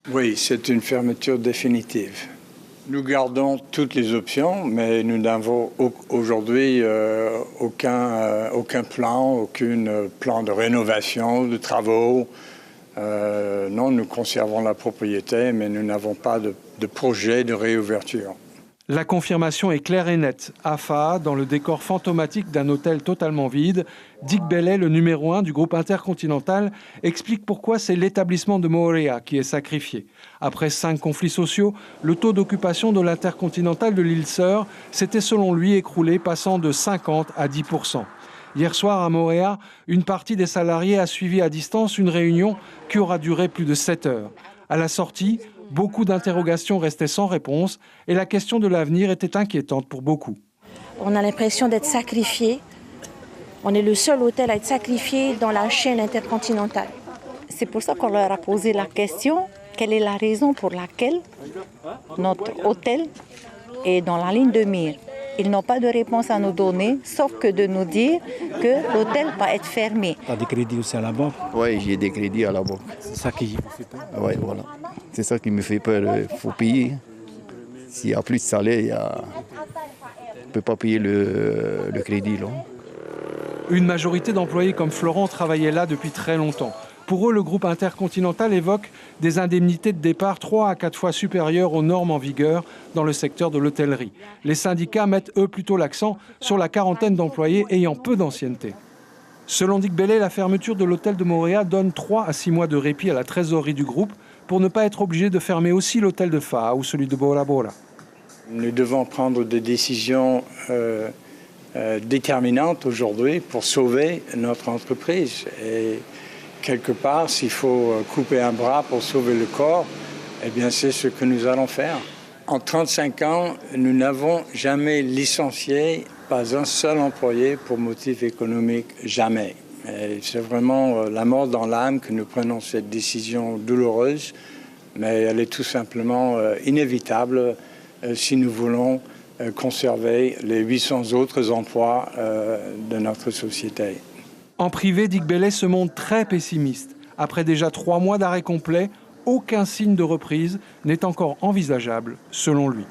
Oui, c'est une fermeture définitive. Nous gardons toutes les options, mais nous n'avons aujourd'hui aucun plan de rénovation, de travaux. Non, nous conservons la propriété, mais nous n'avons pas de projet de réouverture. La confirmation est claire et nette. AFA, dans le décor fantomatique d'un hôtel totalement vide, Dick Bailey, le numéro 1 du groupe Intercontinental, explique pourquoi c'est l'établissement de Moorea qui est sacrifié. Après 5 conflits sociaux, le taux d'occupation de l'Intercontinental de l'île Sœur s'était selon lui écroulé, passant de 50 à 10%. Hier soir, à Moorea, une partie des salariés a suivi à distance une réunion qui aura duré plus de 7 heures. À la sortie, beaucoup d'interrogations restaient sans réponse et la question de l'avenir était inquiétante pour beaucoup. On a l'impression d'être sacrifié. On est le seul hôtel à être sacrifié dans la chaîne intercontinentale. C'est pour ça qu'on leur a posé la question, quelle est la raison pour laquelle notre hôtel est dans la ligne de mire. Ils n'ont pas de réponse à nous donner, sauf que de nous dire que l'hôtel va être fermé. Tu as des crédits aussi à la banque? Oui, j'ai des crédits à la banque. C'est ça qui vous fait peur? Oui, voilà. C'est ça qui me fait peur. Il faut payer. S'il y a plus de salaire, on ne peut pas payer le crédit. Là. Une majorité d'employés comme Florent travaillaient là depuis très longtemps. Pour eux, le groupe Intercontinental évoque des indemnités de départ 3 à 4 fois supérieures aux normes en vigueur dans le secteur de l'hôtellerie. Les syndicats mettent, eux, plutôt l'accent sur la quarantaine d'employés ayant peu d'ancienneté. Selon Dick Bailey, la fermeture de l'hôtel de Moorea donne 3 à 6 mois de répit à la trésorerie du groupe pour ne pas être obligé de fermer aussi l'hôtel de Faa ou celui de Bora Bora. Nous devons prendre des décisions déterminantes aujourd'hui pour sauver notre entreprise. Et quelque part, s'il faut couper un bras pour sauver le corps, eh bien c'est ce que nous allons faire. En 35 ans, nous n'avons jamais licencié pas un seul employé pour motif économique, jamais. Et c'est vraiment la mort dans l'âme que nous prenons cette décision douloureuse, mais elle est tout simplement inévitable si nous voulons conserver les 800 autres emplois de notre société. En privé, Dick Bailey se montre très pessimiste. Après déjà 3 mois d'arrêt complet, aucun signe de reprise n'est encore envisageable, selon lui.